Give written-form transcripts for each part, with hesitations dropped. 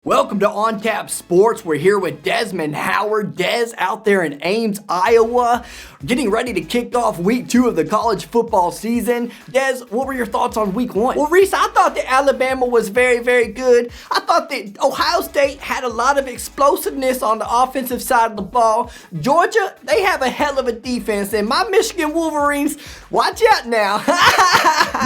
Welcome to On Tap Sports. We're here with Desmond Howard. Des out there in Ames, Iowa, getting ready to kick off week 2 of the college football season. Des, what were your thoughts on week 1? Well, Rece, I thought that Alabama was very, very good. I thought that Ohio State had a lot of explosiveness on the offensive side of the ball. Georgia, they have a hell of a defense. And my Michigan Wolverines, watch out now.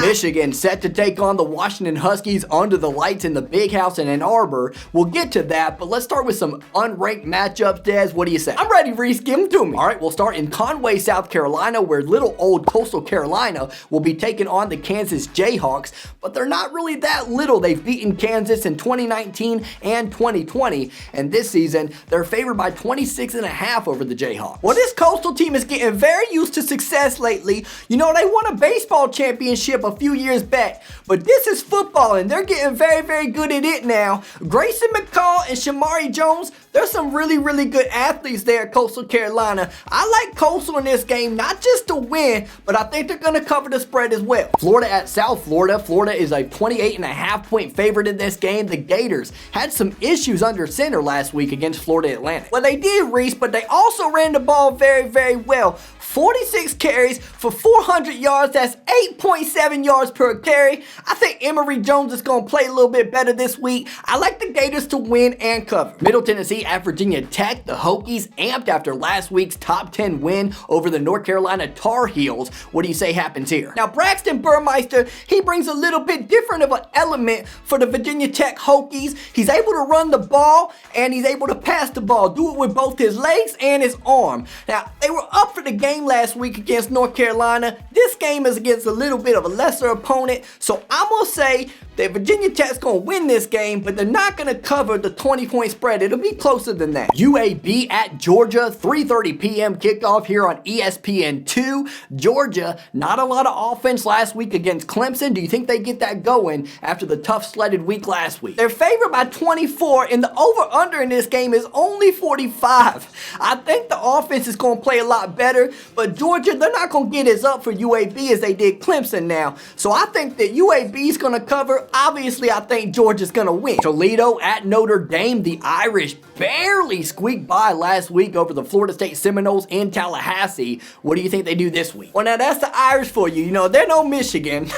Michigan set to take on the Washington Huskies under the lights in the Big House in Ann Arbor. We'll get to that, but let's start with some unranked matchups. Des, what do you say? I'm ready, Rece. Give them to me. All right, we'll start in Conway, South Carolina, where little old Coastal Carolina will be taking on the Kansas Jayhawks, but they're not really that little. They've beaten Kansas in 2019 and 2020, and this season, they're favored by 26.5 over the Jayhawks. Well, this Coastal team is getting very used to success lately. You know, they won a baseball championship a few years back, but this is football, and they're getting very, very good at it now. Grayson McCall and Shamari Jones, there's some really, really good athletes there at Coastal Carolina. I like Coastal in this game, not just to win, but I think they're going to cover the spread as well. Florida at South Florida. Florida is a 28.5 point favorite in this game. The Gators had some issues under center last week against Florida Atlantic. Well, they did, Rece, but they also ran the ball very, very well. 46 carries for 400 yards. That's 8.7 yards per carry. I think Emory Jones is going to play a little bit better this week. I like the Gators to win and cover. Middle Tennessee at Virginia Tech. The Hokies amped after last week's top 10 win over the North Carolina Tar Heels. What do you say happens here? Now, Braxton Burmeister, he brings a little bit different of an element for the Virginia Tech Hokies. He's able to run the ball and he's able to pass the ball. Do it with both his legs and his arm. Now, they were up for the game last week against North Carolina. This game is against a little bit of a lesser opponent, so I'm going to say that Virginia Tech's going to win this game, but they're not going to cover the 20-point spread. It'll be closer than that. UAB at Georgia, 3:30 p.m. kickoff here on ESPN2. Georgia, not a lot of offense last week against Clemson. Do you think they get that going after the tough sledded week last week? They're favored by 24, and the over-under in this game is only 45. I think the offense is going to play a lot better, but Georgia, they're not going to get as up for UAB as they did Clemson now. So I think that UAB is going to cover. Obviously, I think Georgia's going to win. Toledo at Notre Dame. The Irish barely squeaked by last week over the Florida State Seminoles in Tallahassee. What do you think they do this week? Well, now that's the Irish for you. You know, they're no Michigan.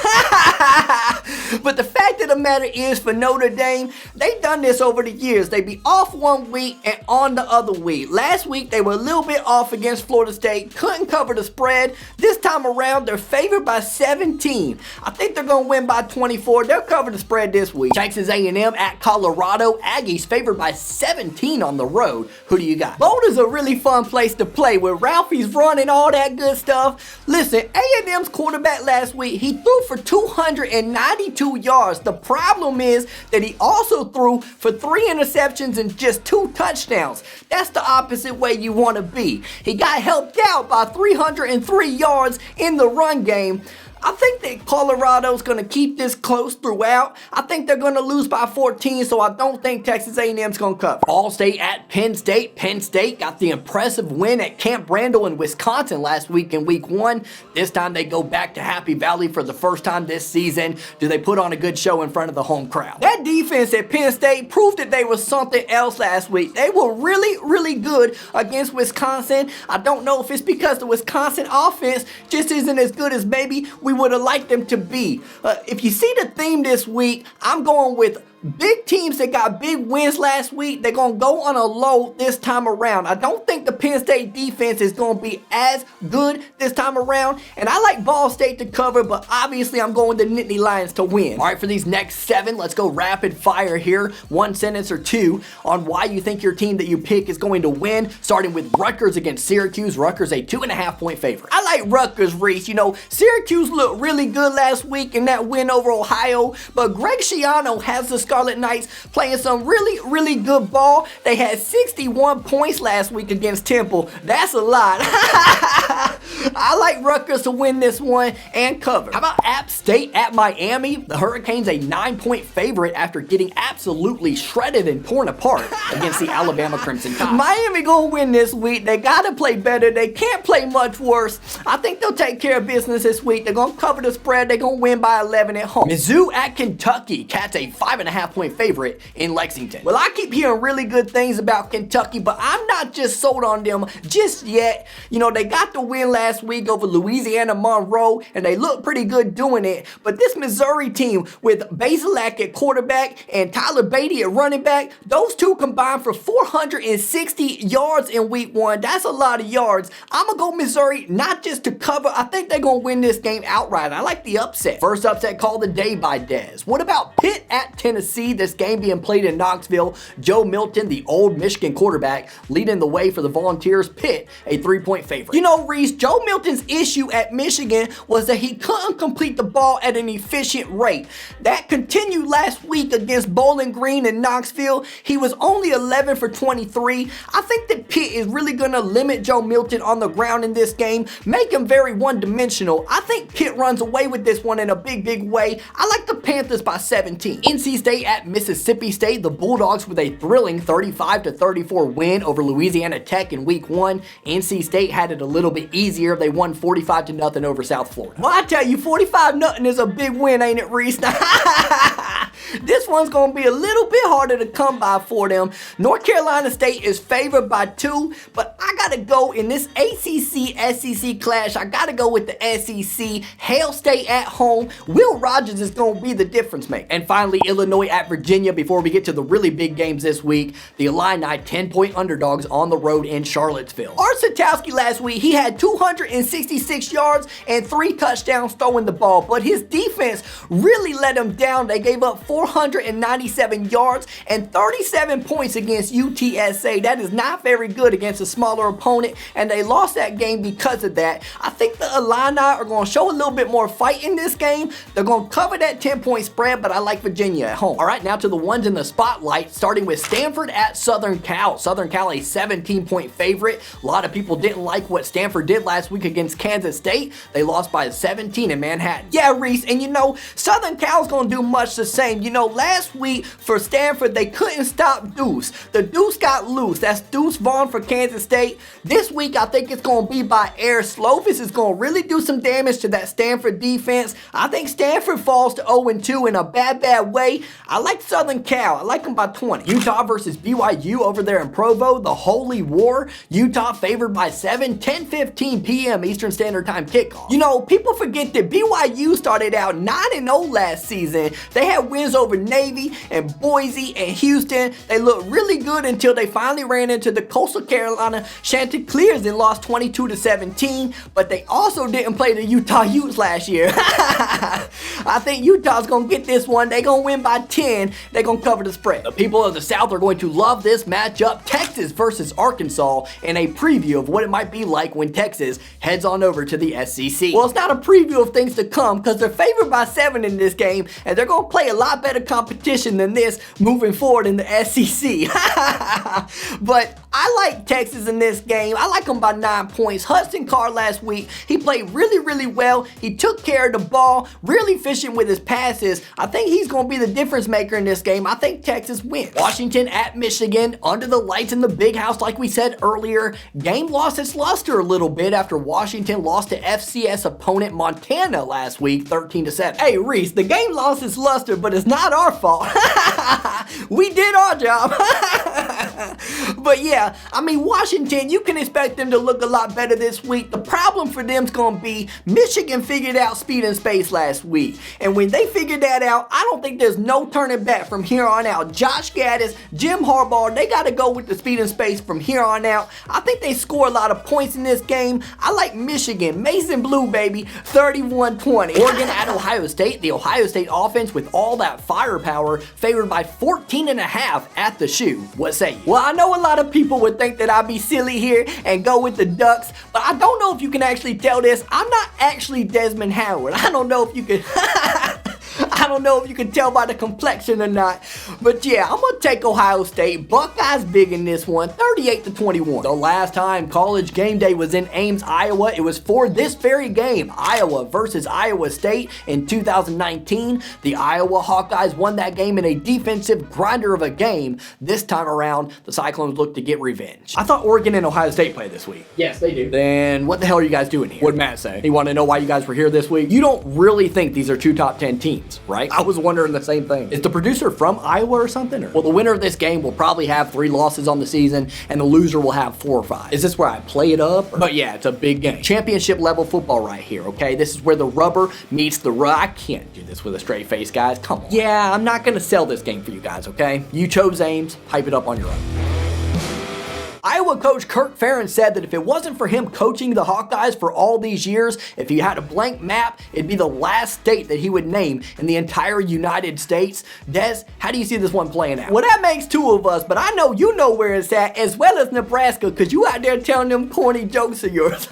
But the fact of the matter is, for Notre Dame, they've done this over the years. They be off one week and on the other week. Last week, they were a little bit off against Florida State. Couldn't cover the spread. This time around, they're favored by 17. I think they're going to win by 24. They'll cover the spread this week. Texas A&M at Colorado. Aggies favored by 17 on the road. Who do you got? Boulder's a really fun place to play with Ralphie's run and all that good stuff. Listen, A&M's quarterback last week, he threw for 292 yards. The problem is that he also threw for 3 interceptions and just 2 touchdowns. That's the opposite way you want to be. He got helped out by 303 yards in the run game. I think that Colorado's going to keep this close throughout. I think they're going to lose by 14, so I don't think Texas A&M's going to cover. All-State at Penn State. Penn State got the impressive win at Camp Randall in Wisconsin last week in week 1. This time they go back to Happy Valley for the first time this season. Do they put on a good show in front of the home crowd? That defense at Penn State proved that they were something else last week. They were really, really good against Wisconsin. I don't know if it's because the Wisconsin offense just isn't as good as maybe we would have liked them to be. If you see the theme this week, I'm going with big teams that got big wins last week. They're going to go on a low this time around. I don't think the Penn State defense is going to be as good this time around. And I like Ball State to cover, but obviously I'm going the Nittany Lions to win. All right, for these next 7, let's go rapid fire here. 1 sentence or 2 on why you think your team that you pick is going to win. Starting with Rutgers against Syracuse. Rutgers a 2.5 point favorite. I like Rutgers, Rece. You know, Syracuse looked really good last week in that win over Ohio, but Greg Schiano has the Scarlet Knights playing some really, really good ball. They had 61 points last week against Temple. That's a lot. I like Rutgers to win this one and cover. How about App State at Miami? The Hurricanes a 9-point favorite after getting absolutely shredded and torn apart against the Alabama Crimson Tide. Miami gonna win this week. They gotta play better. They can't play much worse. I think they'll take care of business this week. They're gonna cover the spread. They're gonna win by 11 at home. Mizzou at Kentucky. Cats a 5.5-point favorite in Lexington. Well, I keep hearing really good things about Kentucky, but I'm not just sold on them just yet. You know, they got the win last week over Louisiana Monroe, and they look pretty good doing it. But this Missouri team with Basilak at quarterback and Tyler Beatty at running back, those two combined for 460 yards in week 1. That's a lot of yards. I'm going to go Missouri, not just to cover. I think they're going to win this game outright. I like the upset. First upset called the day by Dez. What about Pitt at Tennessee? This game being played in Knoxville. Joe Milton, the old Michigan quarterback, leading the way for the Volunteers. Pitt, a 3-point favorite. You know, Rece, Joe Milton's issue at Michigan was that he couldn't complete the ball at an efficient rate. That continued last week against Bowling Green in Knoxville. He was only 11 for 23. I think that Pitt is really going to limit Joe Milton on the ground in this game, make him very one-dimensional. I think Pitt runs away with this one in a big way. I like the Panthers by 17. NC State at Mississippi State. The Bulldogs with a thrilling 35-34 win over Louisiana Tech in week 1. NC State had it a little bit easier. They won 45-0 over South Florida. Well, I tell you, 45-0 is a big win, ain't it, Rece? This one's going to be a little bit harder to come by for them. North Carolina State is favored by 2, but I got to go in this ACC-SEC clash. I got to go with the SEC. Hail State at home. Will Rogers is going to be the difference maker. And finally, Illinois at Virginia. Before we get to the really big games this week, the Illini 10-point underdogs on the road in Charlottesville. Art Satowski last week, he had 266 yards and 3 touchdowns throwing the ball, but his defense really let him down. They gave up 497 yards and 37 points against UTSA. That is not very good against a smaller opponent, and they lost that game because of that. I think the Illini are going to show a little bit more fight in this game. They're going to cover that 10-point spread, but I like Virginia at home. All right, now to the ones in the spotlight, starting with Stanford at Southern Cal. Southern Cal a 17-point favorite. A lot of people didn't like what Stanford did last week against Kansas State. They lost by 17 in Manhattan. Yeah, Rece, and you know, Southern Cal's going to do much the same. You know, last week for Stanford, they couldn't stop Deuce. The Deuce got loose. That's Deuce Vaughn for Kansas State. This week, I think it's going to be by air. Slovis is going to really do some damage to that Stanford defense. I think Stanford falls to 0-2 in a bad way. I like Southern Cal. I like them by 20. Utah versus BYU over there in Provo. The Holy War. Utah favored by 7. 10:15 p.m. Eastern Standard Time kickoff. You know, people forget that BYU started out 9-0 last season. They had wins over Navy and Boise and Houston. They looked really good until they finally ran into the Coastal Carolina Chanticleers and lost 22-17, but they also didn't play the Utah Utes last year. I think Utah's going to get this one. They're going to win by 10. They're going to cover the spread. The people of the South are going to love this matchup. Texas versus Arkansas, and a preview of what it might be like when Texas heads on over to the SEC. Well, it's not a preview of things to come because they're favored by 7 in this game, and they're going to play a lot better competition than this moving forward in the SEC. But I like Texas in this game. I like them by 9 points. Hudson Card last week, he played really well. He took care of the ball, really efficient with his passes. I think he's going to be the difference maker in this game. I think Texas wins. Washington at Michigan, under the lights in the big house like we said earlier. Game lost its luster a little bit after Washington lost to FCS opponent Montana last week, 13-7. Hey, Rece, the game lost its luster, but it's not our fault. We did our job. But yeah, I mean, Washington, you can expect them to look a lot better this week. The problem for them is going to be Michigan figured out speed and space last week. And when they figured that out, I don't think there's no turning back from here on out. Josh Gaddis, Jim Harbaugh, they got to go with the speed and space from here on out. I think they score a lot of points in this game. I like Michigan. Mason Blue, baby, 31-20. Oregon at Ohio State. The Ohio State offense with all that firepower favored by 14.5 at the shoe. What say you? Well, I know a lot of people would think that I'd be silly here and go with the Ducks, but I don't know if you can actually tell this. I'm not actually Desmond Howard. I don't know if you can... I I don't know if you can tell by the complexion or not, but yeah, I'm gonna take Ohio State. Buckeyes big in this one, 38-21. The last time college game day was in Ames, Iowa, it was for this very game, Iowa versus Iowa State in 2019. The Iowa Hawkeyes won that game in a defensive grinder of a game. This time around, the Cyclones look to get revenge. I thought Oregon and Ohio State play this week. Yes, they do. Then what the hell are you guys doing here? What'd Matt say? He wanted to know why you guys were here this week? You don't really think these are two top 10 teams, right? I was wondering the same thing. Is the producer from Iowa or something? Well, the winner of this game will probably have 3 losses on the season, and the loser will have 4 or 5. Is this where I play it up? But yeah, it's a big game. Championship level football right here, okay? This is where the rubber meets the rug. I can't do this with a straight face, guys. Come on. Yeah, I'm not gonna sell this game for you guys, okay? You chose Ames. Hype it up on your own. Iowa coach Kirk Ferentz said that if it wasn't for him coaching the Hawkeyes for all these years, if he had a blank map, it'd be the last state that he would name in the entire United States. Des, how do you see this one playing out? Well, that makes 2 of us, but I know you know where it's at, as well as Nebraska, because you out there telling them corny jokes of yours.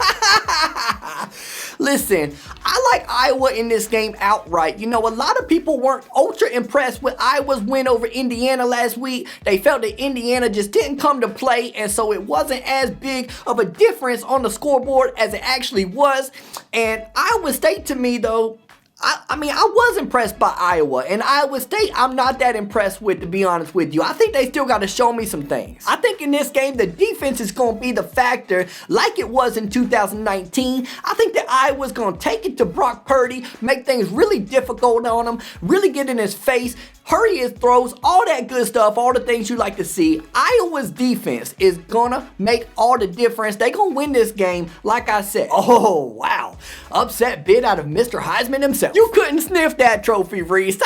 Listen, I like Iowa in this game outright. You know, a lot of people weren't ultra impressed with Iowa's win over Indiana last week. They felt that Indiana just didn't come to play, and so it wasn't as big of a difference on the scoreboard as it actually was. And Iowa State, to me, though, I mean, I was impressed by Iowa, and Iowa State I'm not that impressed with, to be honest with you. I think they still got to show me some things. I think in this game, the defense is going to be the factor like it was in 2019. I think that Iowa's going to take it to Brock Purdy, make things really difficult on him, really get in his face, hurry his throws, all that good stuff, all the things you like to see. Iowa's defense is gonna make all the difference. They gonna win this game, like I said. Oh, wow. Upset bid out of Mr. Heisman himself. You couldn't sniff that trophy, Rece.